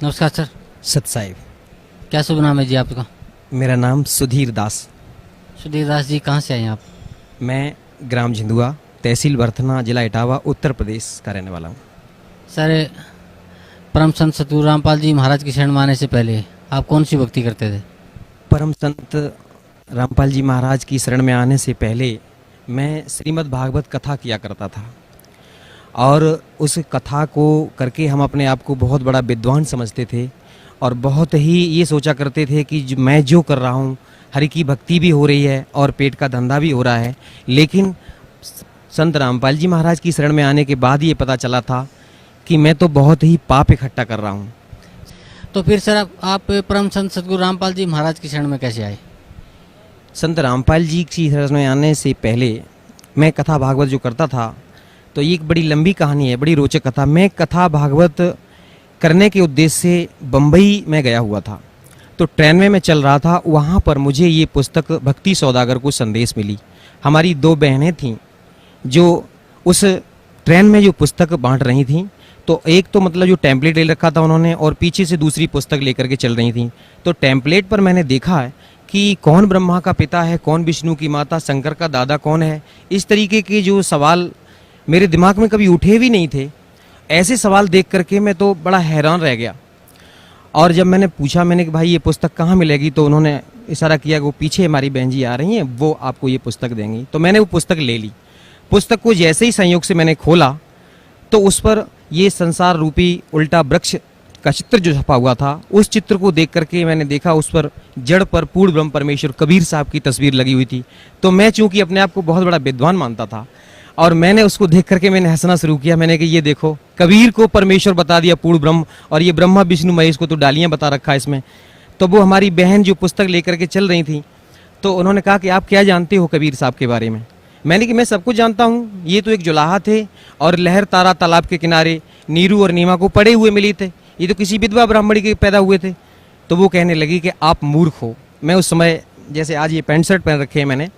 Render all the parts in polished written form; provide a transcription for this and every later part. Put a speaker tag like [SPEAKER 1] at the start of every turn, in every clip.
[SPEAKER 1] नमस्कार सर।
[SPEAKER 2] सत साहिब।
[SPEAKER 1] क्या शुभ नाम है जी आपका?
[SPEAKER 2] मेरा नाम सुधीर दास।
[SPEAKER 1] सुधीर दास जी, कहाँ से आए हैं आप?
[SPEAKER 2] मैं ग्राम झिंदुआ, तहसील बर्थना, जिला इटावा, उत्तर प्रदेश का रहने वाला हूँ।
[SPEAKER 1] सर, परम संत सतगुरु रामपाल जी महाराज की शरण में आने से पहले आप कौन सी भक्ति करते थे?
[SPEAKER 2] परम संत रामपाल जी महाराज की शरण में आने से पहले मैं श्रीमद् भागवत कथा किया करता था, और उस कथा को करके हम अपने आप को बहुत बड़ा विद्वान समझते थे और बहुत ही ये सोचा करते थे कि मैं जो कर रहा हूँ, हरि की भक्ति भी हो रही है और पेट का धंधा भी हो रहा है। लेकिन संत रामपाल जी महाराज की शरण में आने के बाद ये पता चला था कि मैं तो बहुत ही पाप इकट्ठा कर रहा हूँ।
[SPEAKER 1] तो फिर सर आप परम संत सतगुरु रामपाल जी महाराज की शरण में कैसे आए?
[SPEAKER 2] संत रामपाल जी की शरण में आने से पहले मैं कथा भागवत जो करता था, तो ये एक बड़ी लंबी कहानी है, बड़ी रोचक कथा। मैं कथा भागवत करने के उद्देश्य से बम्बई में गया हुआ था। तो ट्रेन में मैं चल रहा था, वहाँ पर मुझे ये पुस्तक भक्ति सौदागर को संदेश मिली। हमारी दो बहनें थीं जो उस ट्रेन में जो पुस्तक बांट रही थीं। तो एक तो मतलब जो टेम्पलेट ले रखा था उन्होंने, और पीछे से दूसरी पुस्तक लेकर के चल रही थीं। तो टेम्पलेट पर मैंने देखा है कि कौन ब्रह्मा का पिता है, कौन विष्णु की माता, शंकर का दादा कौन है। इस तरीके के जो सवाल मेरे दिमाग में कभी उठे भी नहीं थे। ऐसे सवाल देख करके मैं तो बड़ा हैरान रह गया। और जब मैंने पूछा, मैंने कि भाई ये पुस्तक कहाँ मिलेगी, तो उन्होंने इशारा किया कि वो पीछे हमारी बहन जी आ रही हैं, वो आपको ये पुस्तक देंगी। तो मैंने वो पुस्तक ले ली। पुस्तक को जैसे ही संयोग से मैंने खोला तो उस पर ये संसार रूपी उल्टा वृक्ष का चित्र जो छपा हुआ था, उस चित्र को देख करके मैंने देखा उस पर जड़ पर पूर्ण ब्रह्म परमेश्वर कबीर साहब की तस्वीर लगी हुई थी। तो मैं चूंकि अपने आप को बहुत बड़ा विद्वान मानता था, और मैंने उसको देख करके मैंने हंसना शुरू किया। मैंने कहा ये देखो, कबीर को परमेश्वर बता दिया पूर्ण ब्रह्म, और ये ब्रह्मा विष्णु महेश को तो डालियां बता रखा है इसमें। तो वो हमारी बहन जो पुस्तक लेकर के चल रही थी, तो उन्होंने कहा कि आप क्या जानते हो कबीर साहब के बारे में? मैंने कि मैं सब कुछ जानता हूँ, ये तो एक जुलाहा थे और लहर तारा तालाब के किनारे नीरू और नीमा को पड़े हुए मिली थे, ये तो किसी विधवा ब्राह्मणी के पैदा हुए थे। तो वो कहने लगी कि आप मूर्ख हो। मैं उस समय, जैसे आज ये पैंट शर्ट पहन रखे हैं मैंने,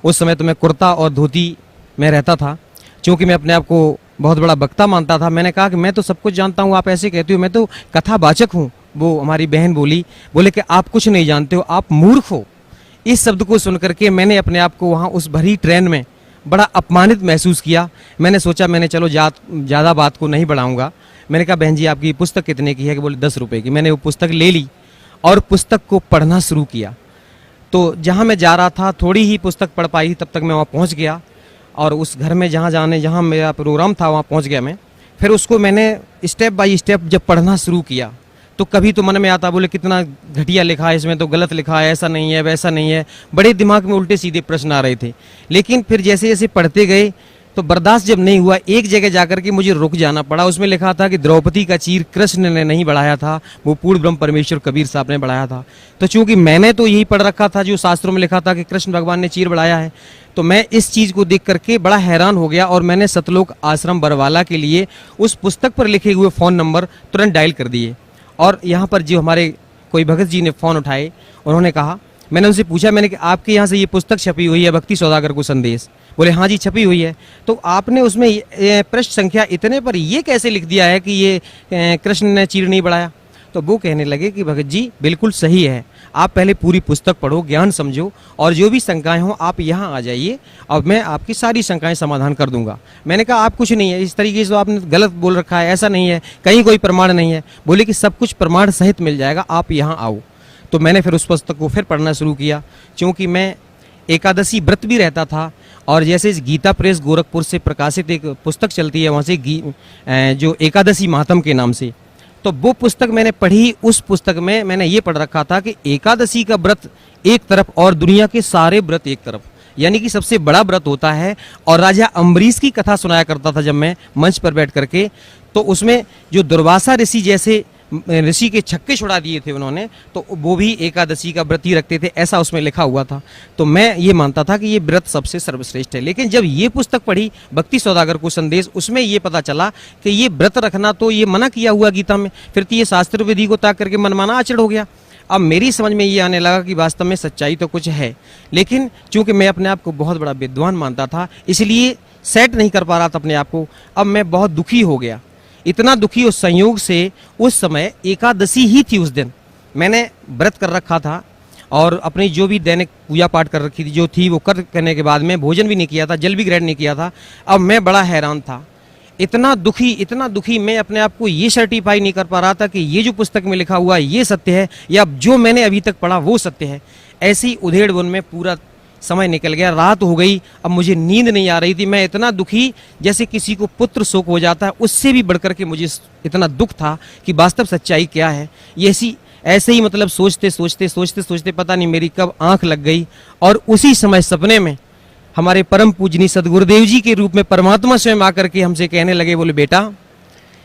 [SPEAKER 2] उस समय तो मैं कुर्ता और धोती में रहता था, क्योंकि मैं अपने आप को बहुत बड़ा वक्ता मानता था। मैंने कहा कि मैं तो सब कुछ जानता हूँ, आप ऐसे कहते हो, मैं तो कथावाचक हूँ। वो हमारी बहन बोले कि आप कुछ नहीं जानते हो, आप मूर्ख हो। इस शब्द को सुनकर के मैंने अपने आप को वहाँ उस भरी ट्रेन में बड़ा अपमानित महसूस किया। मैंने सोचा, मैंने चलो ज़्यादा बात को नहीं बढ़ाऊंगा। मैंने कहा बहन जी आपकी पुस्तक कितने की है? कि बोले 10 रुपये की। मैंने वो पुस्तक ले ली और पुस्तक को पढ़ना शुरू किया। तो जहाँ मैं जा रहा था, थोड़ी ही पुस्तक पढ़ पाई, तब तक मैं वहाँ पहुँच गया, और उस घर में जहाँ मेरा प्रोग्राम था वहाँ पहुँच गया मैं। फिर उसको मैंने स्टेप बाय स्टेप जब पढ़ना शुरू किया, तो कभी तो मन में आता, बोले कितना घटिया लिखा है इसमें, तो गलत लिखा है, ऐसा नहीं है, वैसा नहीं है। बड़े दिमाग में उल्टे सीधे प्रश्न आ रहे थे। लेकिन फिर जैसे जैसे पढ़ते गए तो बर्दाश्त जब नहीं हुआ, एक जगह जाकर के मुझे रुक जाना पड़ा। उसमें लिखा था कि द्रौपदी का चीर कृष्ण ने नहीं बढ़ाया था, वो पूर्ण ब्रह्म परमेश्वर कबीर साहब ने बढ़ाया था। तो चूंकि मैंने तो यही पढ़ रखा था जो शास्त्रों में लिखा था कि कृष्ण भगवान ने चीर बढ़ाया है, तो मैं इस चीज़ को देख करके बड़ा हैरान हो गया। और मैंने सतलोक आश्रम बरवाला के लिए उस पुस्तक पर लिखे हुए फ़ोन नंबर तुरंत डायल कर दिए। और यहाँ पर जो हमारे कोई भगत जी ने फ़ोन उठाए, उन्होंने कहा, मैंने उनसे पूछा, मैंने कि आपके यहाँ से ये पुस्तक छपी हुई है भक्ति सौदागर को संदेश? बोले हाँ जी छपी हुई है। तो आपने उसमें पृष्ठ संख्या इतने पर ये कैसे लिख दिया है कि ये कृष्ण ने चीर नहीं बढ़ाया? तो वो कहने लगे कि भगत जी बिल्कुल सही है, आप पहले पूरी पुस्तक पढ़ो, ज्ञान समझो, और जो भी शंकाएं हो आप यहाँ आ जाइए और मैं आपकी सारी शंकाएं समाधान कर दूंगा। मैंने कहा आप कुछ नहीं है, इस तरीके से तो आपने गलत बोल रखा है, ऐसा नहीं है, कहीं कोई प्रमाण नहीं है। बोले कि सब कुछ प्रमाण सहित मिल जाएगा, आप यहाँ आओ। तो मैंने फिर उस पुस्तक को फिर पढ़ना शुरू किया, क्योंकि मैं एकादशी व्रत भी रहता था। और जैसे इस गीता प्रेस गोरखपुर से प्रकाशित एक पुस्तक चलती है, वहाँ से जो एकादशी महात्म के नाम से, तो वो पुस्तक मैंने पढ़ी। उस पुस्तक में मैंने ये पढ़ रखा था कि एकादशी का व्रत एक तरफ और दुनिया के सारे व्रत एक तरफ, यानी कि सबसे बड़ा व्रत होता है। और राजा अम्बरीश की कथा सुनाया करता था जब मैं मंच पर बैठ करके, तो उसमें जो दुर्वासा ऋषि जैसे ऋषि के छक्के छुड़ा दिए थे उन्होंने, तो वो भी एकादशी का व्रत ही रखते थे, ऐसा उसमें लिखा हुआ था। तो मैं ये मानता था कि ये व्रत सबसे सर्वश्रेष्ठ है। लेकिन जब ये पुस्तक पढ़ी भक्ति सौदागर को संदेश, उसमें ये पता चला कि ये व्रत रखना तो ये मना किया हुआ गीता में, फिर तो ये शास्त्र विधि को ताक करके मनमाना आचरण हो गया। अब मेरी समझ में ये आने लगा कि वास्तव में सच्चाई तो कुछ है, लेकिन चूंकि मैं अपने आप को बहुत बड़ा विद्वान मानता था, इसलिए सेट नहीं कर पा रहा था अपने आप को। अब मैं बहुत दुखी हो गया। इतना दुखी उस संयोग से उस समय एकादशी ही थी। उस दिन मैंने व्रत कर रखा था और अपनी जो भी दैनिक पूजा पाठ कर रखी थी जो थी वो करने के बाद में भोजन भी नहीं किया था, जल भी ग्रहण नहीं किया था। अब मैं बड़ा हैरान था, इतना दुखी मैं अपने आप को ये सर्टिफाई नहीं कर पा रहा था कि ये जो पुस्तक में लिखा हुआ ये सत्य है या जो मैंने अभी तक पढ़ा वो सत्य है। ऐसी उधेड़ बुन में पूरा समय निकल गया, रात हो गई, अब मुझे नींद नहीं आ रही थी। मैं इतना दुखी, जैसे किसी को पुत्र शोक हो जाता है, उससे भी बढ़कर के मुझे इतना दुख था कि वास्तव सच्चाई क्या है। ये ऐसे ही मतलब सोचते पता नहीं मेरी कब आंख लग गई और उसी समय सपने में हमारे परम पूजनीय सदगुरुदेव जी के रूप में परमात्मा स्वयं आकर के हमसे कहने लगे, बोले बेटा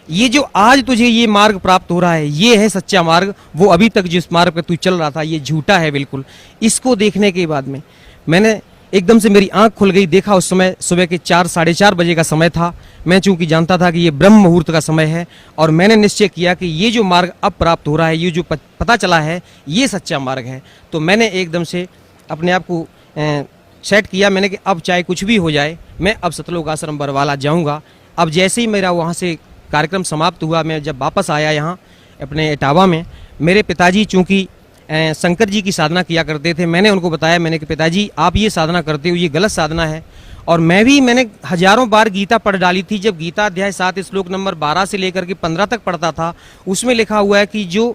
[SPEAKER 2] ये जो आज तुझे ये मार्ग प्राप्त हो रहा है ये है सच्चा मार्ग, वो अभी तक जिस मार्ग पर तू चल रहा था ये झूठा है बिल्कुल। इसको देखने के बाद में मैंने एकदम से मेरी आंख खुल गई, देखा उस समय सुबह के 4 साढ़े 4 बजे का समय था। मैं चूंकि जानता था कि ये ब्रह्म मुहूर्त का समय है और मैंने निश्चय किया कि ये जो मार्ग अब प्राप्त हो रहा है, ये जो पता चला है ये सच्चा मार्ग है। तो मैंने एकदम से अपने आप को सेट किया, मैंने कि अब चाहे कुछ भी हो जाए मैं अब सतलोक आश्रम बरवाला जाऊंगा। अब जैसे ही मेरा वहाँ से कार्यक्रम समाप्त हुआ, मैं जब वापस आया यहाँ अपने इटावा में, मेरे पिताजी चूँकि शंकर जी की साधना किया करते थे, मैंने उनको बताया, मैंने कि पिताजी आप ये साधना करते हो ये गलत साधना है। और मैंने हजारों बार गीता पढ़ डाली थी। जब गीता अध्याय 7 श्लोक नंबर 12 से लेकर के 15 तक पढ़ता था, उसमें लिखा हुआ है कि जो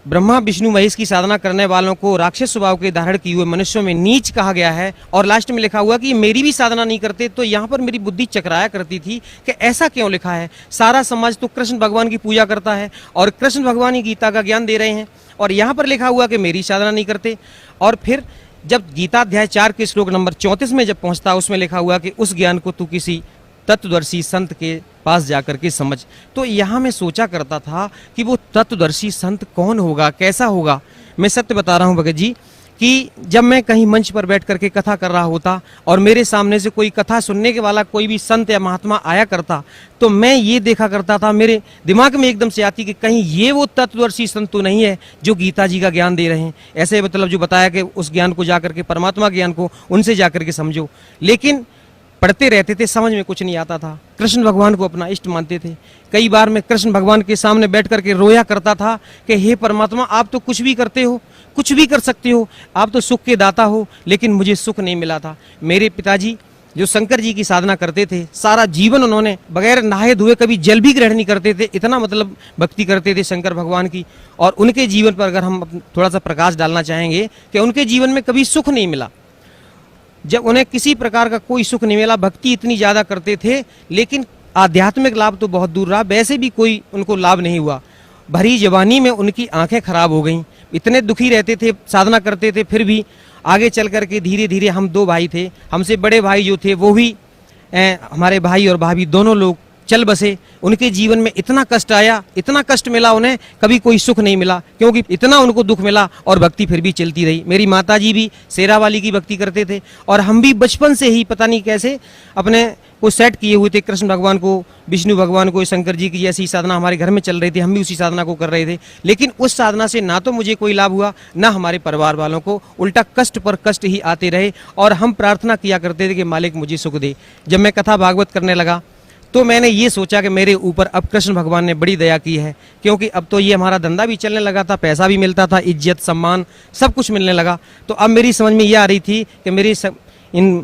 [SPEAKER 2] ब्रह्मा विष्णु महेश की साधना करने वालों को राक्षस स्वभाव के धारण किए हुए मनुष्यों में नीच कहा गया है। और लास्ट में लिखा हुआ कि मेरी भी साधना नहीं करते। तो यहाँ पर मेरी बुद्धि चकराया करती थी कि ऐसा क्यों लिखा है, सारा समाज तो कृष्ण भगवान की पूजा करता है और कृष्ण भगवान ही गीता का ज्ञान दे रहे हैं और यहाँ पर लिखा हुआ कि मेरी साधना नहीं करते। और फिर जब गीता अध्याय 4 के श्लोक नंबर 34 में जब पहुंचता, उसमें लिखा हुआ कि उस ज्ञान को तू किसी तत्वदर्शी संत के पास जाकर के समझ। तो यहाँ मैं सोचा करता था कि वो तत्वदर्शी संत कौन होगा, कैसा होगा। मैं सत्य बता रहा हूँ भगत जी कि जब मैं कहीं मंच पर बैठ करके कथा कर रहा होता और मेरे सामने से कोई कथा सुनने के वाला कोई भी संत या महात्मा आया करता, तो मैं ये देखा करता था, मेरे दिमाग में एकदम से आती कि कहीं ये वो तत्वदर्शी संत तो नहीं है जो गीता जी का ज्ञान दे रहे हैं। ऐसे मतलब जो बताया कि उस ज्ञान को जाकर के, परमात्मा ज्ञान को उनसे जाकर के समझो। लेकिन पढ़ते रहते थे, समझ में कुछ नहीं आता था। कृष्ण भगवान को अपना इष्ट मानते थे। कई बार मैं कृष्ण भगवान के सामने बैठ करके रोया करता था कि हे परमात्मा, आप तो कुछ भी करते हो, कुछ भी कर सकते हो, आप तो सुख के दाता हो, लेकिन मुझे सुख नहीं मिला था। मेरे पिताजी जो शंकर जी की साधना करते थे, सारा जीवन उन्होंने बगैर नहाए धोए कभी जल भी ग्रहण नहीं करते थे, इतना मतलब भक्ति करते थे शंकर भगवान की। और उनके जीवन पर अगर हम थोड़ा सा प्रकाश डालना चाहेंगे कि उनके जीवन में कभी सुख नहीं मिला, जब उन्हें किसी प्रकार का कोई सुख नहीं मिला। भक्ति इतनी ज्यादा करते थे लेकिन आध्यात्मिक लाभ तो बहुत दूर रहा, वैसे भी कोई उनको लाभ नहीं हुआ। भरी जवानी में उनकी आंखें खराब हो गईं, इतने दुखी रहते थे, साधना करते थे, फिर भी आगे चल करके धीरे धीरे, हम 2 भाई थे, हमसे बड़े भाई जो थे वो भी हमारे भाई और भाभी दोनों लोग चल बसे। उनके जीवन में इतना कष्ट आया, इतना कष्ट मिला उन्हें, कभी कोई सुख नहीं मिला, क्योंकि इतना उनको दुख मिला और भक्ति फिर भी चलती रही। मेरी माताजी भी शेरावाली की भक्ति करते थे और हम भी बचपन से ही पता नहीं कैसे अपने को सेट किए हुए थे। कृष्ण भगवान को, विष्णु भगवान को, शंकर जी की जैसी साधना हमारे घर में चल रही थी, हम भी उसी साधना को कर रहे थे। लेकिन उस साधना से ना तो मुझे कोई लाभ हुआ, ना हमारे परिवार वालों को, उल्टा कष्ट पर कष्ट ही आते रहे। और हम प्रार्थना किया करते थे कि मालिक मुझे सुख दे। जब मैं कथा भागवत करने लगा तो मैंने ये सोचा कि मेरे ऊपर अब कृष्ण भगवान ने बड़ी दया की है, क्योंकि अब तो ये हमारा धंधा भी चलने लगा था, पैसा भी मिलता था, इज्जत सम्मान सब कुछ मिलने लगा। तो अब मेरी समझ में ये आ रही थी कि इन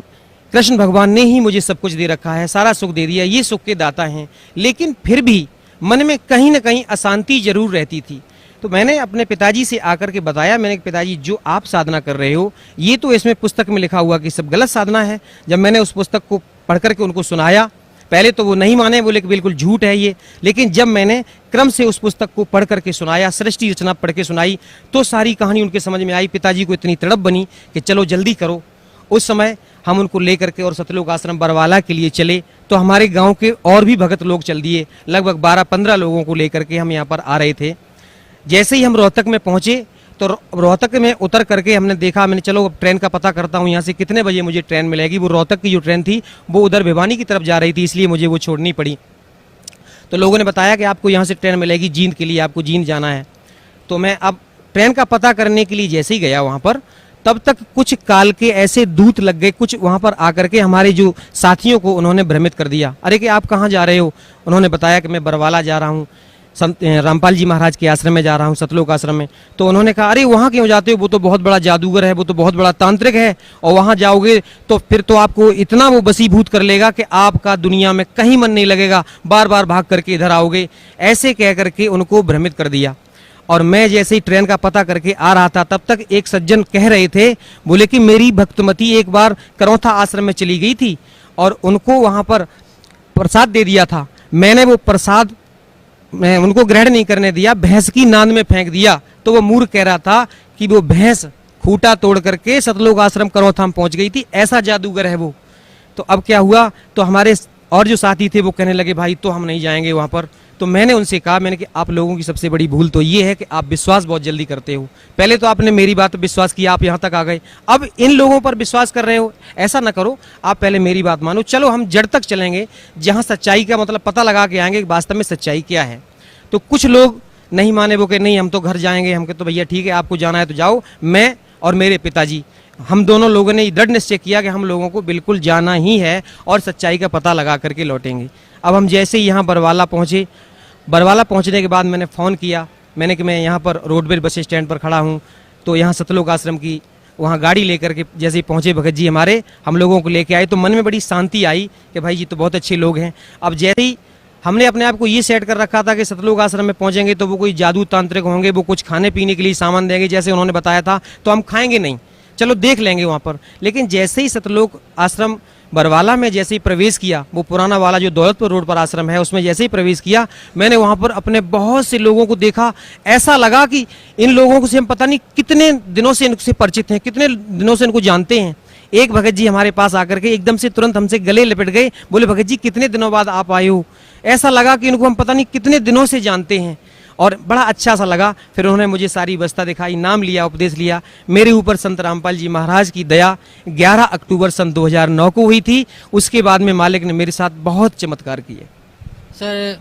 [SPEAKER 2] कृष्ण भगवान ने ही मुझे सब कुछ दे रखा है, सारा सुख दे दिया, ये सुख के दाता हैं। लेकिन फिर भी मन में कहीं ना कहीं अशांति जरूर रहती थी। तो मैंने अपने पिताजी से आकर के बताया, मैंने पिताजी जो आप साधना कर रहे हो ये तो इसमें पुस्तक में लिखा हुआ कि सब गलत साधना है। जब मैंने उस पुस्तक को पढ़ करके उनको सुनाया, पहले तो वो नहीं माने, बोले कि बिल्कुल झूठ है ये। लेकिन जब मैंने क्रम से उस पुस्तक को पढ़ करके सुनाया, सृष्टि रचना पढ़ के सुनाई, तो सारी कहानी उनके समझ में आई। पिताजी को इतनी तड़प बनी कि चलो जल्दी करो। उस समय हम उनको लेकर के और सतलोक आश्रम बरवाला के लिए चले। तो हमारे गांव के और भी भगत लोग चल दिए, लगभग 12-15 लोगों को लेकर के हम यहाँ पर आ रहे थे। जैसे ही हम रोहतक में पहुंचे तो रोहतक में उतर करके हमने देखा, मैंने चलो अब ट्रेन का पता करता हूँ यहाँ से कितने बजे मुझे ट्रेन मिलेगी। वो रोहतक की जो ट्रेन थी वो उधर भिवानी की तरफ जा रही थी, इसलिए मुझे वो छोड़नी पड़ी। तो लोगों ने बताया कि आपको यहाँ से ट्रेन मिलेगी जींद के लिए, आपको जींद जाना है। तो मैं अब ट्रेन का पता करने के लिए जैसे ही गया वहाँ पर, तब तक कुछ काल के ऐसे दूत लग गए, कुछ वहां पर आकर के हमारे जो साथियों को उन्होंने भ्रमित कर दिया। अरे कि आप कहाँ जा रहे हो? उन्होंने बताया कि मैं बरवाला जा रहा हूँ, संत रामपाल जी महाराज के आश्रम में जा रहा हूँ, सतलोक आश्रम में। तो उन्होंने कहा अरे वहाँ क्यों जाते हो, वो तो बहुत बड़ा जादूगर है, वो तो बहुत बड़ा तांत्रिक है, और वहाँ जाओगे तो फिर तो आपको इतना वो बसीभूत कर लेगा कि आपका दुनिया में कहीं मन नहीं लगेगा, बार बार भाग करके इधर आओगे। ऐसे कह करके उनको भ्रमित कर दिया। और मैं जैसे ही ट्रेन का पता करके आ रहा था, तब तक एक सज्जन कह रहे थे, बोले कि मेरी भक्तमती एक बार करौथा आश्रम में चली गई थी और उनको वहां पर प्रसाद दे दिया था। मैंने वो प्रसाद मैं उनको ग्रहण नहीं करने दिया, भैंस की नांद में फेंक दिया। तो वो मूर्ख कह रहा था कि वो भैंस खूंटा तोड़ करके सतलोक आश्रम करौथा में पहुंच गई थी, ऐसा जादूगर है वो। तो अब क्या हुआ, तो हमारे और जो साथी थे वो कहने लगे भाई तो हम नहीं जाएंगे वहां पर। तो मैंने उनसे कहा, मैंने कि आप लोगों की सबसे बड़ी भूल तो ये है कि आप विश्वास बहुत जल्दी करते हो। पहले तो आपने मेरी बात पर विश्वास किया, आप यहाँ तक आ गए, अब इन लोगों पर विश्वास कर रहे हो। ऐसा ना करो, आप पहले मेरी बात मानो, चलो हम जड़ तक चलेंगे, जहाँ सच्चाई का मतलब पता लगा के आएंगे कि वास्तव में सच्चाई क्या है। तो कुछ लोग नहीं माने, वो कि नहीं हम तो घर जाएंगे। हम कहते तो भैया ठीक है, आपको जाना है तो जाओ। मैं और मेरे पिताजी, हम दोनों लोगों ने दृढ़ निश्चय किया कि हम लोगों को बिल्कुल जाना ही है और सच्चाई का पता लगा करके लौटेंगे। अब हम जैसे ही यहाँ बरवाला पहुँचे, बरवाला पहुँचने के बाद मैंने फ़ोन किया, मैंने कि मैं यहाँ पर रोडवेज बस स्टैंड पर खड़ा हूँ। तो यहाँ सतलोक आश्रम की वहाँ गाड़ी लेकर के जैसे ही पहुँचे भगत जी हमारे, हम लोगों को लेके आए, तो मन में बड़ी शांति आई कि भाई जी तो बहुत अच्छे लोग हैं। अब जैसे ही हमने अपने आप को ये सेट कर रखा था कि सतलोक आश्रम में पहुंचेंगे तो वो कोई जादू तांत्रिक होंगे, वो कुछ खाने पीने के लिए सामान देंगे जैसे उन्होंने बताया था, तो हम खाएंगे नहीं, चलो देख लेंगे वहाँ पर। लेकिन जैसे ही सतलोक आश्रम बरवाला में जैसे ही प्रवेश किया, वो पुराना वाला जो दौलतपुर रोड पर आश्रम है उसमें जैसे ही प्रवेश किया, मैंने वहाँ पर अपने बहुत से लोगों को देखा। ऐसा लगा कि इन लोगों से हम पता नहीं कितने दिनों से इनसे परिचित हैं, कितने दिनों से इनको जानते हैं। एक भगत जी हमारे पास आकर के एकदम से तुरंत हमसे गले लिपट गए, बोले भगत जी कितने दिनों बाद आप आए हो। ऐसा लगा कि इनको हम पता नहीं कितने दिनों से जानते हैं, और बड़ा अच्छा सा लगा। फिर उन्होंने मुझे सारी व्यवस्था दिखाई, नाम लिया, उपदेश लिया। मेरे ऊपर संत रामपाल जी महाराज की दया 11 अक्टूबर सन 2009 को हुई थी। उसके बाद में मालिक ने मेरे साथ बहुत चमत्कार किए।
[SPEAKER 1] सर,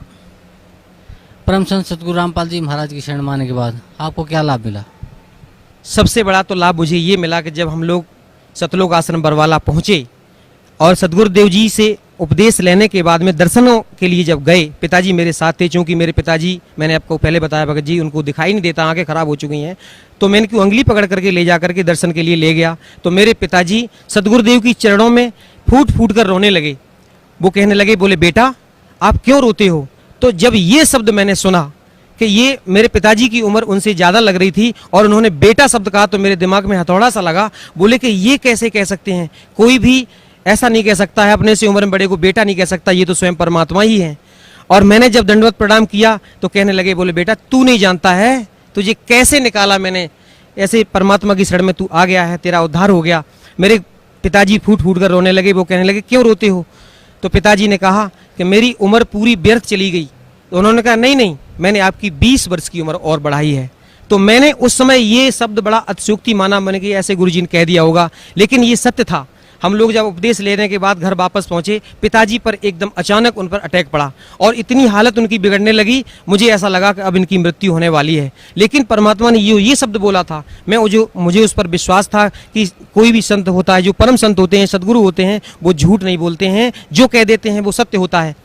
[SPEAKER 1] परम संत सतगुरु रामपाल जी महाराज की शरण माने के बाद आपको क्या लाभ मिला?
[SPEAKER 2] सबसे बड़ा तो लाभ मुझे ये मिला कि जब हम लोग सतलोक आश्रम बरवाला पहुंचे और सतगुरुदेव जी से उपदेश लेने के बाद में दर्शनों के लिए जब गए, पिताजी मेरे साथ थे। चूंकि मेरे पिताजी, मैंने आपको पहले बताया भगत जी, उनको दिखाई नहीं देता, आंखें खराब हो चुकी हैं, तो मैं इनकी उंगली पकड़ करके ले जा करके दर्शन के लिए ले गया। तो मेरे पिताजी सतगुरुदेव की चरणों में फूट फूट कर रोने लगे। वो कहने लगे, बोले बेटा आप क्यों रोते हो? तो जब ये शब्द मैंने सुना कि ये मेरे पिताजी की उम्र उनसे ज़्यादा लग रही थी और उन्होंने बेटा शब्द कहा, तो मेरे दिमाग में हथौड़ा सा लगा। बोले कि ये कैसे कह सकते हैं, कोई भी ऐसा नहीं कह सकता है, अपने से उम्र में बड़े को बेटा नहीं कह सकता, ये तो स्वयं परमात्मा ही है। और मैंने जब दंडवत प्रणाम किया तो कहने लगे, बोले बेटा तू नहीं जानता है, तुझे कैसे निकाला मैंने, ऐसे परमात्मा की शरण में तू आ गया है, तेरा उद्धार हो गया। मेरे पिताजी फूट फूट कर रोने लगे। वो कहने लगे क्यों रोते हो? तो पिताजी ने कहा कि मेरी उम्र पूरी व्यर्थ चली गई। तो उन्होंने कहा नहीं नहीं, मैंने आपकी 20 वर्ष की उम्र और बढ़ाई है। तो मैंने उस समय ये शब्द बड़ा अतिशयोक्ति माना, मैंने कि ऐसे गुरुजी ने कह दिया होगा, लेकिन ये सत्य था। हम लोग जब उपदेश लेने के बाद घर वापस पहुंचे, पिताजी पर एकदम अचानक उन पर अटैक पड़ा और इतनी हालत उनकी बिगड़ने लगी, मुझे ऐसा लगा कि अब इनकी मृत्यु होने वाली है। लेकिन परमात्मा ने ये शब्द बोला था, मुझे उस पर विश्वास था कि कोई भी संत होता है, जो परम संत होते हैं, सदगुरु होते हैं, वो झूठ नहीं बोलते हैं, जो कह देते हैं वो सत्य होता है।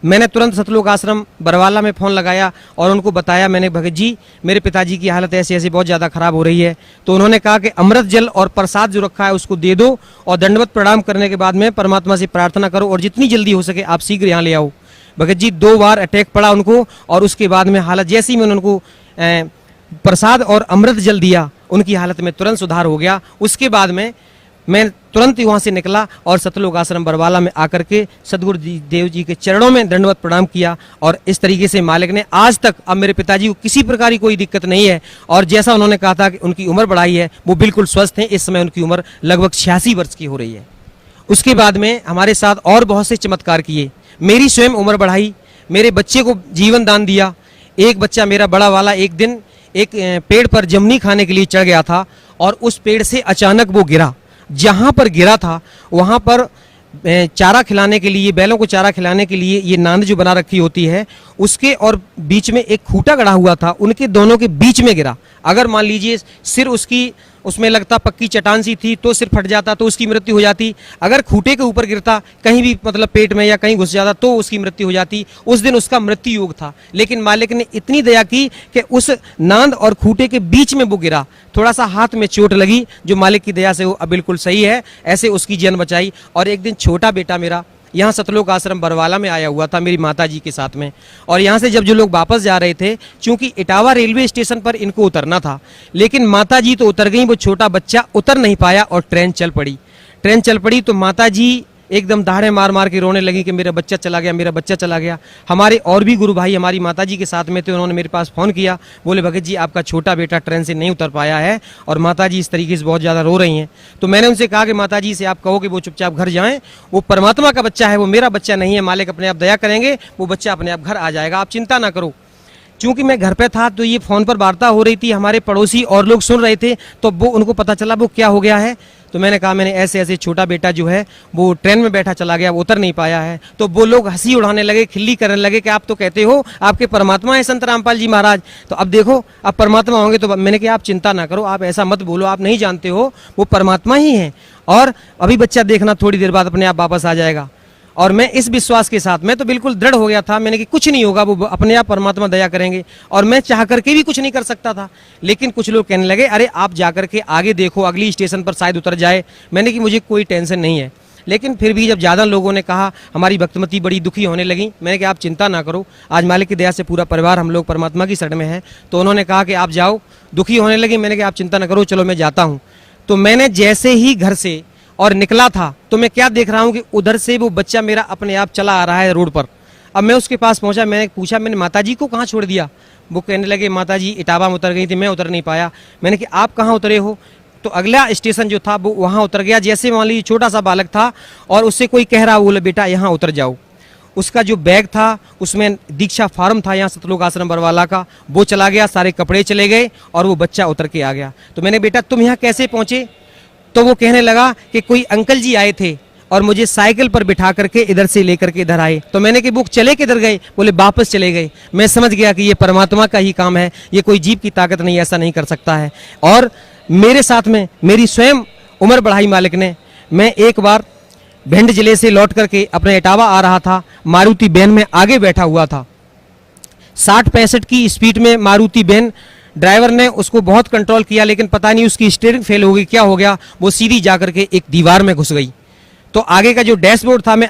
[SPEAKER 2] मैंने तुरंत सतलोक आश्रम बरवाला में फ़ोन लगाया और उनको बताया, मैंने भगत जी मेरे पिताजी की हालत ऐसे ऐसे बहुत ज़्यादा ख़राब हो रही है। तो उन्होंने कहा कि अमृत जल और प्रसाद जो रखा है उसको दे दो और दंडवत प्रणाम करने के बाद में परमात्मा से प्रार्थना करो और जितनी जल्दी हो सके आप शीघ्र यहाँ ले आओ। भगत जी 2 बार अटैक पड़ा उनको और उसके बाद में हालत, जैसे ही मैंने उनको प्रसाद और अमृत जल दिया, उनकी हालत में तुरंत सुधार हो गया। उसके बाद में मैं तुरंत वहाँ से निकला और सतलोक आश्रम बरवाला में आकर के सदगुरु देव जी के चरणों में दंडवत प्रणाम किया। और इस तरीके से मालिक ने आज तक, अब मेरे पिताजी को किसी प्रकार की कोई दिक्कत नहीं है और जैसा उन्होंने कहा था कि उनकी उम्र बढ़ाई है, वो बिल्कुल स्वस्थ हैं। इस समय उनकी उम्र लगभग 86 वर्ष की हो रही है। उसके बाद में हमारे साथ और बहुत से चमत्कार किए, मेरी स्वयं उम्र बढ़ाई, मेरे बच्चे को जीवन दान दिया। एक बच्चा मेरा बड़ा वाला एक दिन एक पेड़ पर जमनी खाने के लिए चढ़ गया था और उस पेड़ से अचानक वो गिरा। जहाँ पर गिरा था वहाँ पर चारा खिलाने के लिए, बैलों को चारा खिलाने के लिए ये नांद जो बना रखी होती है, उसके और बीच में एक खूंटा गड़ा हुआ था, उनके दोनों के बीच में गिरा। अगर मान लीजिए सिर उसकी उसमें लगता पक्की चट्टान सी थी, तो सिर फट जाता तो उसकी मृत्यु हो जाती। अगर खूंटे के ऊपर गिरता कहीं भी मतलब पेट में या कहीं घुस जाता तो उसकी मृत्यु हो जाती। उस दिन उसका मृत्यु योग था, लेकिन मालिक ने इतनी दया की कि उस नांद और खूंटे के बीच में वो गिरा, थोड़ा सा हाथ में चोट लगी, जो मालिक की दया से वो अब बिल्कुल सही है, ऐसे उसकी जान बचाई। और एक दिन छोटा बेटा मेरा यहाँ सतलोक आश्रम बरवाला में आया हुआ था मेरी माताजी के साथ में, और यहाँ से जब जो लोग वापस जा रहे थे, चूंकि इटावा रेलवे स्टेशन पर इनको उतरना था, लेकिन माताजी तो उतर गई, वो छोटा बच्चा उतर नहीं पाया और ट्रेन चल पड़ी। ट्रेन चल पड़ी तो माताजी एकदम दहाड़े मार मार के रोने लगी कि मेरा बच्चा चला गया, मेरा बच्चा चला गया। हमारे और भी गुरु भाई हमारी माताजी के साथ में थे, उन्होंने मेरे पास फ़ोन किया, बोले भगत जी आपका छोटा बेटा ट्रेन से नहीं उतर पाया है और माताजी इस तरीके से बहुत ज़्यादा रो रही हैं। तो मैंने उनसे कहा कि माताजी से आप कहो कि वो चुपचाप घर जाएं, वो परमात्मा का बच्चा है, वो मेरा बच्चा नहीं है, मालिक अपने आप दया करेंगे, वो बच्चा अपने आप घर आ जाएगा, आप चिंता ना करो। चूंकि मैं घर पे था तो ये फ़ोन पर वार्ता हो रही थी, हमारे पड़ोसी और लोग सुन रहे थे, तो वो उनको पता चला वो क्या हो गया है। तो मैंने कहा मैंने ऐसे ऐसे छोटा बेटा जो है वो ट्रेन में बैठा चला गया, वो उतर नहीं पाया है। तो वो लोग हंसी उड़ाने लगे, खिल्ली करने लगे कि आप तो कहते हो आपके परमात्मा है संत रामपाल जी महाराज, तो अब देखो अब परमात्मा होंगे। तो मैंने कहा आप चिंता ना करो, आप ऐसा मत बोलो, आप नहीं जानते हो वो परमात्मा ही है, और अभी बच्चा देखना थोड़ी देर बाद अपने आप वापस आ जाएगा। और मैं इस विश्वास के साथ, मैं तो बिल्कुल दृढ़ हो गया था, मैंने कि कुछ नहीं होगा, वो अपने आप परमात्मा दया करेंगे, और मैं चाह करके भी कुछ नहीं कर सकता था। लेकिन कुछ लोग कहने लगे अरे आप जाकर के आगे देखो, अगली स्टेशन पर शायद उतर जाए। मैंने कि मुझे कोई टेंशन नहीं है। लेकिन फिर भी जब ज़्यादा लोगों ने कहा, हमारी भक्तमती बड़ी दुखी होने लगी। मैंने कहा आप चिंता ना करो, आज मालिक की दया से पूरा परिवार हम लोग परमात्मा की शरण में है। तो उन्होंने कहा कि आप जाओ, दुखी होने लगी। मैंने कहा आप चिंता ना करो, चलो मैं जाता हूँ। तो मैंने जैसे ही घर से और निकला था तो मैं क्या देख रहा हूं कि उधर से वो बच्चा मेरा अपने आप चला आ रहा है रोड पर। अब मैं उसके पास पहुंचा, मैंने पूछा मैंने माताजी को कहाँ छोड़ दिया। वो कहने लगे माताजी इटावा में उतर गई थी, मैं उतर नहीं पाया। मैंने कहा आप कहाँ उतरे हो। तो अगला स्टेशन जो था वो वहाँ उतर गया। जैसे मान लीजिए छोटा सा बालक था और उससे कोई कह रहा, बोले बेटा यहाँ उतर जाओ। उसका जो बैग था उसमें दीक्षा फार्म था यहाँ सतलोक आश्रम बरवाला का, वो चला गया, सारे कपड़े चले गए और वो बच्चा उतर के आ गया। तो मैंने बेटा तुम यहाँ कैसे पहुंचे। तो वो कहने लगा कि कोई अंकल जी आए थे और मुझे साइकिल पर बिठा करके इधर से लेकर के इधर आए। तो मैंने कि वो चले किधर गए। बोले वापस चले गए। मैं समझ गया कि ये परमात्मा का ही काम है, ये कोई जीव की ताकत नहीं, ऐसा नहीं कर सकता है। और मेरे साथ में मेरी स्वयं उम्र बढ़ाई मालिक ने। मैं एक बार भिंड जिले से लौट करके अपने इटावा आ रहा था, मारुति वैन में आगे बैठा हुआ था, 60-65 की स्पीड में मारुति वैन। ड्राइवर ने उसको बहुत कंट्रोल किया, लेकिन पता नहीं उसकी स्टीयरिंग फेल हो गई, क्या हो गया, वो सीधी जाकर के एक दीवार में घुस गई। तो आगे का जो डैशबोर्ड था, मैं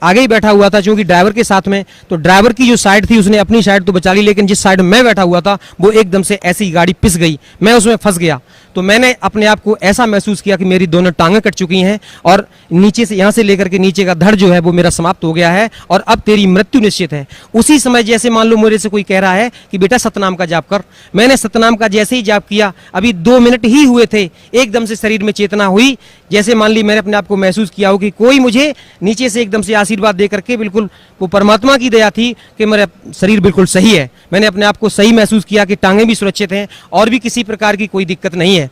[SPEAKER 2] आगे ही बैठा हुआ था चूंकि ड्राइवर के साथ में, तो ड्राइवर की जो साइड थी उसने अपनी साइड तो बचा ली, लेकिन जिस साइड में मैं बैठा हुआ था वो एकदम से ऐसी गाड़ी पिस गई, मैं उसमें फंस गया। तो मैंने अपने आप को ऐसा महसूस किया कि मेरी दोनों टांगें कट चुकी हैं और नीचे से, यहाँ से लेकर के नीचे का धड़ जो है वो मेरा समाप्त हो गया है और अब तेरी मृत्यु निश्चित है। उसी समय जैसे मान लो मेरे से कोई कह रहा है कि बेटा सतनाम का जाप कर। मैंने सतनाम का जैसे ही जाप किया, अभी 2 मिनट ही हुए थे, एकदम से शरीर में चेतना हुई। जैसे मान ली मैंने अपने आप को महसूस किया हो कि कोई मुझे नीचे से एकदम से आशीर्वाद दे करके, बिल्कुल वो परमात्मा की दया थी कि मेरा शरीर बिल्कुल सही है। मैंने अपने आप को सही महसूस किया कि टांगें भी सुरक्षित हैं और भी किसी प्रकार की कोई दिक्कत नहीं है।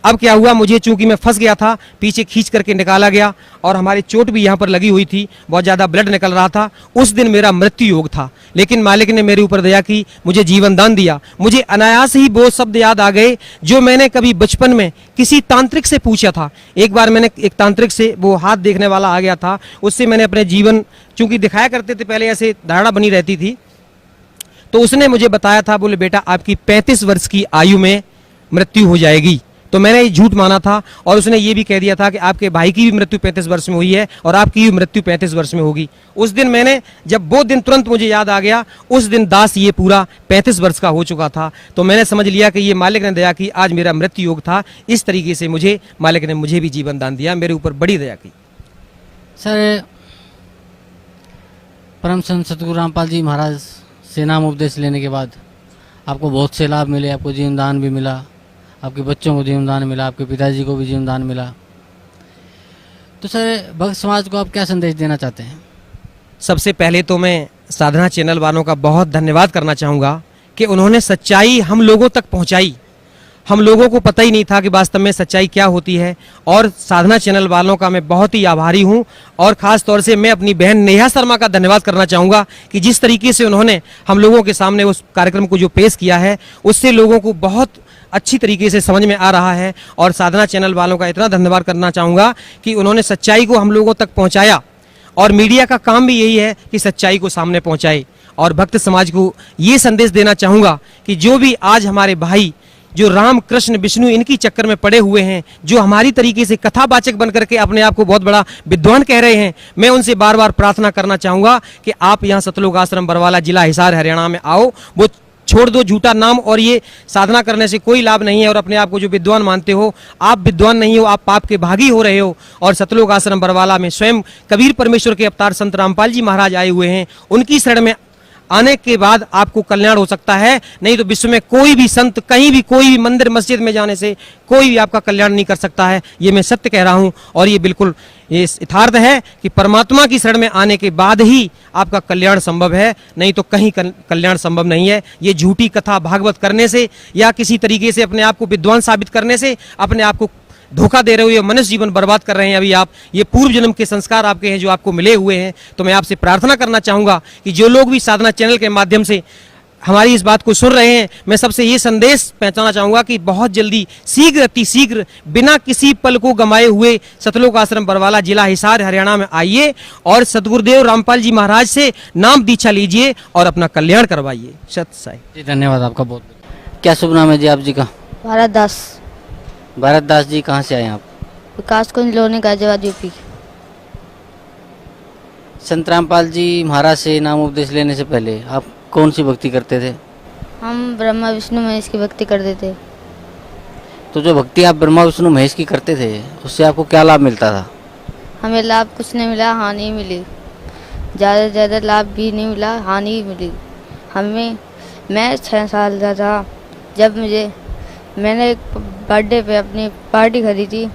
[SPEAKER 2] अब क्या हुआ, मुझे चूंकि मैं फंस गया था, पीछे खींच करके निकाला गया और हमारी चोट भी यहाँ पर लगी हुई थी, बहुत ज़्यादा ब्लड निकल रहा था। उस दिन मेरा मृत्यु योग था, लेकिन मालिक ने मेरे ऊपर दया की, मुझे जीवन दान दिया। मुझे अनायास ही वो शब्द याद आ गए जो मैंने कभी बचपन में किसी तांत्रिक से पूछा था। एक बार मैंने एक तांत्रिक से, वो हाथ देखने वाला आ गया था, उससे मैंने अपने जीवन, चूंकि दिखाया करते थे पहले, ऐसे धारणा बनी रहती थी, तो उसने मुझे बताया था, बोले बेटा आपकी 35 वर्ष की आयु में मृत्यु हो जाएगी। तो मैंने ये झूठ माना था और उसने ये भी कह दिया था कि आपके भाई की भी मृत्यु 35 वर्ष में हुई है और आपकी भी मृत्यु 35 वर्ष में होगी। उस दिन मैंने, जब वो दिन तुरंत मुझे याद आ गया, उस दिन दास ये पूरा 35 वर्ष का हो चुका था। तो मैंने समझ लिया कि ये मालिक ने दया की, आज मेरा मृत्यु योग था। इस तरीके से मुझे मालिक ने मुझे भी जीवन दान दिया, मेरे ऊपर बड़ी दया की।
[SPEAKER 1] सर, परम संत सतगुरु रामपाल जी महाराज से नाम उपदेश लेने के बाद आपको बहुत से लाभ मिले, आपको जीवन दान भी मिला, आपके बच्चों को जीवन दान मिला, आपके पिताजी को भी जीवन दान मिला। तो सर, भक्त समाज को आप क्या संदेश देना चाहते हैं?
[SPEAKER 2] सबसे पहले तो मैं साधना चैनल वालों का बहुत धन्यवाद करना चाहूँगा कि उन्होंने सच्चाई हम लोगों तक पहुँचाई। हम लोगों को पता ही नहीं था कि वास्तव में सच्चाई क्या होती है। और साधना चैनल वालों का मैं बहुत ही आभारी हूं और खास तौर से मैं अपनी बहन नेहा शर्मा का धन्यवाद करना चाहूंगा कि जिस तरीके से उन्होंने हम लोगों के सामने उस कार्यक्रम को जो पेश किया है उससे लोगों को बहुत अच्छी तरीके से समझ में आ रहा है। और साधना चैनल वालों का इतना धन्यवाद करना चाहूंगा कि उन्होंने सच्चाई को हम लोगों तक पहुंचाया और मीडिया का काम भी यही है कि सच्चाई को सामने पहुंचाए। और भक्त समाज को ये संदेश देना चाहूंगा कि जो भी आज हमारे भाई जो राम कृष्ण विष्णु इनकी चक्कर में पड़े हुए हैं, जो हमारी तरीके से कथावाचक बन करके अपने आप को बहुत बड़ा विद्वान कह रहे हैं, मैं उनसे बार बार प्रार्थना करना चाहूंगा कि आप यहाँ सतलोक आश्रम बरवाला जिला हिसार हरियाणा में आओ। वो छोड़ दो झूठा नाम और ये साधना करने से कोई लाभ नहीं है। और अपने आप को जो विद्वान मानते हो, आप विद्वान नहीं हो, आप पाप के भागी हो रहे हो। और सतलोक आश्रम बरवाला में स्वयं कबीर परमेश्वर के अवतार संत रामपाल जी महाराज आए हुए हैं। उनकी शरण में आने के बाद आपको कल्याण हो सकता है, नहीं तो विश्व में कोई भी संत कहीं भी कोई भी मंदिर मस्जिद में जाने से कोई भी आपका कल्याण नहीं कर सकता है। ये मैं सत्य कह रहा हूं और ये बिल्कुल ये यथार्थ है कि परमात्मा की शरण में आने के बाद ही आपका कल्याण संभव है, नहीं तो कहीं कल्याण संभव नहीं है। ये झूठी कथा भागवत करने से या किसी तरीके से अपने आप को विद्वान साबित करने से अपने आप को धोखा दे रहे हो, मनुष्य जीवन बर्बाद कर रहे हैं अभी आप। ये पूर्व जन्म के संस्कार आपके हैं जो आपको मिले हुए हैं। तो मैं आपसे प्रार्थना करना चाहूंगा कि जो लोग भी साधना चैनल के माध्यम से हमारी इस बात को सुन रहे हैं, मैं सबसे ये संदेश पहुंचाना चाहूंगा कि बहुत जल्दी शीघ्र अति शीघ्र बिना किसी पल को गंवाए हुए सतलोक आश्रम बरवाला जिला हिसार हरियाणा में आइए और सतगुरुदेव रामपाल जी महाराज से नाम दीक्षा लीजिए और अपना कल्याण करवाइए। सत साई
[SPEAKER 1] जी धन्यवाद आपका बहुत। क्या शुभ नाम है जी आप जी का?
[SPEAKER 3] भारत दास।
[SPEAKER 1] भारत दास जी कहाँ से आए हैं आप?
[SPEAKER 3] विकास कुंज लोनी गाजियाबाद यूपी।
[SPEAKER 1] संत रामपाल जी महाराज से नाम उपदेश लेने से पहले आप कौन सी भक्ति करते थे?
[SPEAKER 3] हम ब्रह्मा विष्णु महेश की भक्ति करते थे।
[SPEAKER 1] तो जो भक्ति आप ब्रह्मा विष्णु महेश की करते थे उससे आपको क्या लाभ मिलता था?
[SPEAKER 3] हमें लाभ कुछ नहीं मिला, हानि मिली। ज़्यादा से ज़्यादा लाभ भी नहीं मिला, हानि ही मिली हमें। मैं 6 साल का था जब मैंने एक बर्थडे पे अपनी पार्टी खरीदी।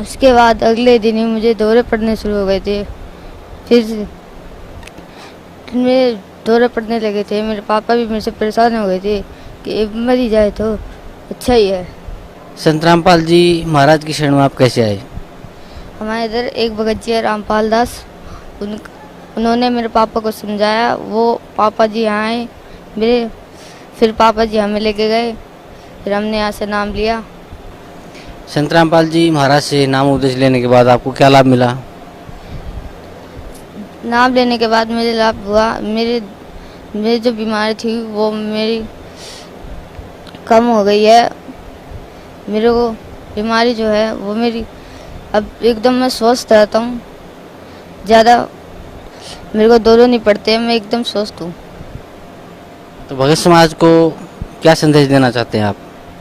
[SPEAKER 3] उसके बाद अगले दिन ही मुझे दौरे पड़ने शुरू हो गए थे। फिर मेरे दौरे पड़ने लगे थे। मेरे पापा भी मेरे से परेशान हो गए थे कि मर ही जाए तो अच्छा ही है।
[SPEAKER 1] संत रामपाल जी महाराज की शरण में आप कैसे आए?
[SPEAKER 3] हमारे इधर एक भगत जी है रामपाल दास, उन्होंने मेरे पापा को समझाया। वो पापा जी यहाँ आए मेरे, फिर पापा जी हमें लेके गए, फिर हमने यहाँ से नाम लिया।
[SPEAKER 1] संत रामपाल जी महाराज से नाम उपदेश लेने के बाद आपको क्या लाभ मिला?
[SPEAKER 3] नाम लेने के बाद मुझे लाभ हुआ। मेरी जो बीमारी थी वो मेरी कम हो गई है। मेरे को बीमारी जो है वो मेरी अब एकदम मैं स्वस्थ रहता हूँ। ज़्यादा मेरे को दौरे नहीं पड़ते, मैं एकदम स्वस्थ हूँ।
[SPEAKER 1] तो भगत समाज को क्या संदेश देना चाहते हैं आप?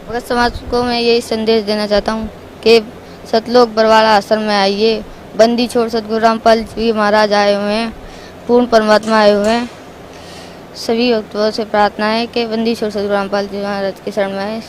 [SPEAKER 3] भगत समाज को मैं यही संदेश देना चाहता हूँ कि सतलोक बरवाला आश्रम में आइए। बंदी छोड़ सतगुरु रामपाल जी महाराज आए हुए हैं, पूर्ण परमात्मा आए हुए हैं। सभी भक्तों से प्रार्थना है कि बंदी छोड़ सतगुरु रामपाल जी महाराज की शरण में आए।